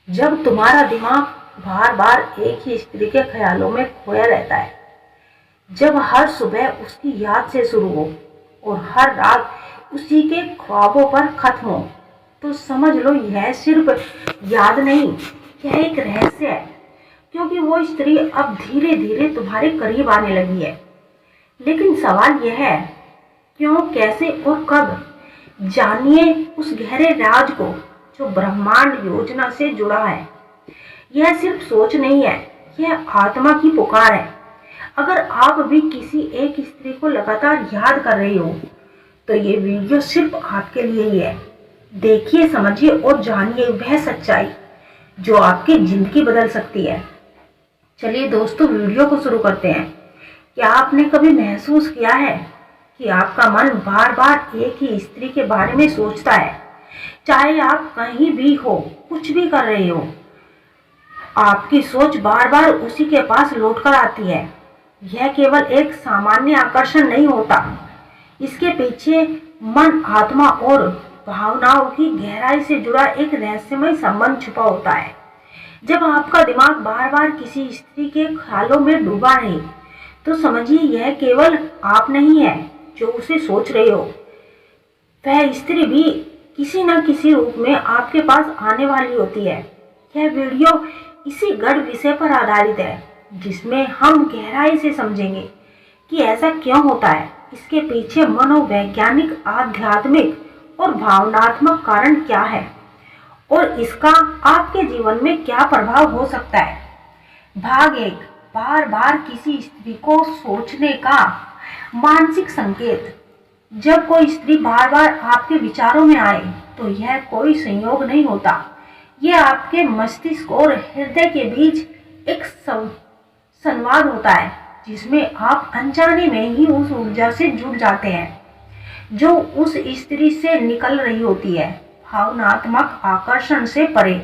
जब तुम्हारा दिमाग बार बार एक ही स्त्री के ख्यालों में खोया रहता है, जब हर सुबह उसकी याद से शुरू हो और हर रात उसी के ख्वाबों पर खत्म हो, तो समझ लो यह सिर्फ याद नहीं, यह एक रहस्य है। क्योंकि वो स्त्री अब धीरे धीरे तुम्हारे करीब आने लगी है। लेकिन सवाल यह है, क्यों, कैसे और कब? जानिए उस गहरे राज को जो ब्रह्मांड योजना से जुड़ा है। यह सिर्फ सोच नहीं है, यह आत्मा की पुकार है। अगर आप भी किसी एक स्त्री को लगातार याद कर रहे हो, तो ये वीडियो सिर्फ आपके लिए ही है। देखिए, समझिए और जानिए वह सच्चाई जो आपकी जिंदगी बदल सकती है। चलिए दोस्तों, वीडियो को शुरू करते हैं। क्या आपने कभी महसूस किया है कि आपका मन बार बार एक ही स्त्री के बारे में सोचता है? चाहे आप कहीं भी हो, कुछ भी कर रहे हो, आपकी सोच बार बार उसी के पास लौटकर आती है। यह केवल एक सामान्य आकर्षण नहीं होता, इसके पीछे मन, आत्मा और भावनाओं की गहराई से जुड़ा एक रहस्यमय संबंध छुपा होता है। जब आपका दिमाग बार बार किसी स्त्री के ख्यालों में डूबा रहे, तो समझिए यह केवल आप नहीं है जो उसे सोच रहे हो। वह स्त्री भी किसी न किसी रूप में आपके पास आने वाली होती है। यह वीडियो इसी गढ़ विषय पर आधारित है, जिसमें हम गहराई से समझेंगे कि ऐसा क्यों होता है, इसके पीछे मनोवैज्ञानिक, आध्यात्मिक और भावनात्मक कारण क्या है और इसका आपके जीवन में क्या प्रभाव हो सकता है। भाग 1, बार बार किसी स्त्री को सोचने का मानसिक संकेत। जब कोई स्त्री बार बार आपके विचारों में आए, तो यह कोई संयोग नहीं होता। यह आपके मस्तिष्क और हृदय के बीच एक संवाद होता है, जिसमें आप अनजाने में ही उस ऊर्जा से जुड़ जाते हैं जो उस स्त्री से निकल रही होती है। भावनात्मक आकर्षण से परे,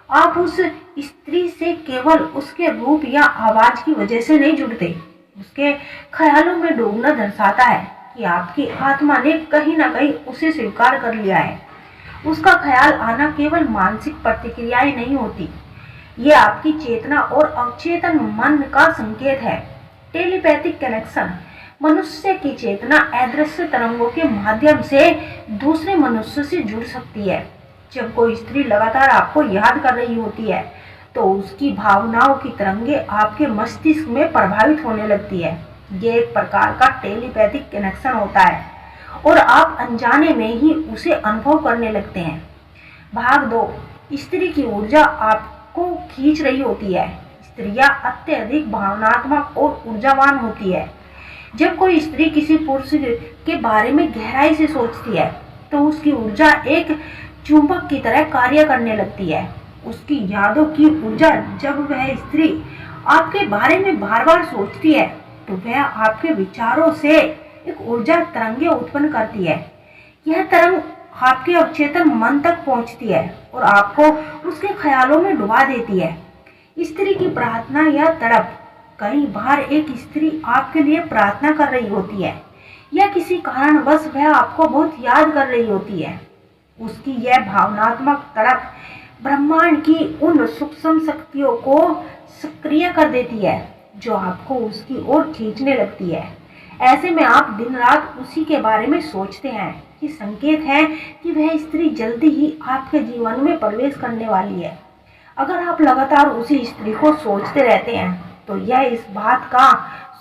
आप उस स्त्री से केवल उसके रूप या आवाज की वजह से नहीं जुड़ते। उसके ख्यालों में डूबना दर्शाता है कि आपकी आत्मा ने कहीं ना कहीं उसे स्वीकार कर लिया है। उसका ख्याल आना केवल मानसिक प्रतिक्रियाएं नहीं होती, ये आपकी चेतना और अवचेतन मन का संकेत है। टेलीपैथिक कनेक्शन, मनुष्य की चेतना अदृश्य तरंगों के माध्यम से दूसरे मनुष्य से जुड़ सकती है। जब कोई स्त्री लगातार आपको याद कर रही होती है, तो उसकी भावनाओं की तरंगें आपके मस्तिष्क में प्रभावित होने लगती है। ये एक प्रकार का टेलीपैथिक कनेक्शन होता है और आप अनजाने में ही उसे अनुभव करने लगते हैं। भाग 2, स्त्री की ऊर्जा आपको खींच रही होती है। स्त्रियां अत्यधिक भावनात्मक और ऊर्जावान होती है। जब कोई स्त्री किसी पुरुष के बारे में गहराई से सोचती है, तो उसकी ऊर्जा एक चुंबक की तरह कार्य करने लगती है। उसकी यादों की ऊर्जा, जब वह स्त्री आपके बारे में बार बार सोचती है, तो वह आपके विचारों से एक ऊर्जा तरंगे उत्पन्न करती है। यह तरंग आपके अवचेतन मन तक पहुंचती है और आपको उसके ख्यालों में डुबा देती है। स्त्री की प्रार्थना या तड़प, कई बार एक स्त्री आपके लिए प्रार्थना कर रही होती है या किसी कारणवश वह आपको बहुत याद कर रही होती है। उसकी यह भावनात्मक तड़प ब्रह्मांड की उन सूक्ष्म शक्तियों को सक्रिय कर देती है जो आपको उसकी ओर खींचने लगती है। ऐसे में आप दिन रात उसी के बारे में सोचते हैं। ये संकेत है कि वह स्त्री जल्दी ही आपके जीवन में प्रवेश करने वाली है। अगर आप लगातार उसी स्त्री को सोचते रहते हैं, तो यह इस बात का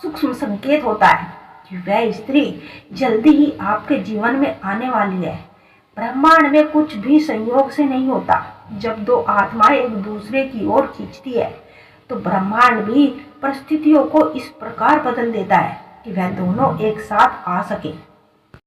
सूक्ष्म संकेत होता है कि वह स्त्री जल्दी ही आपके जीवन में आने वाली है। ब्रह्मांड में कुछ भी संयोग से नहीं होता। जब दो आत्माएं एक दूसरे की ओर खींचती है, तो ब्रह्मांड भी परिस्थितियों को इस प्रकार बदल देता है कि वह दोनों एक साथ आ सके।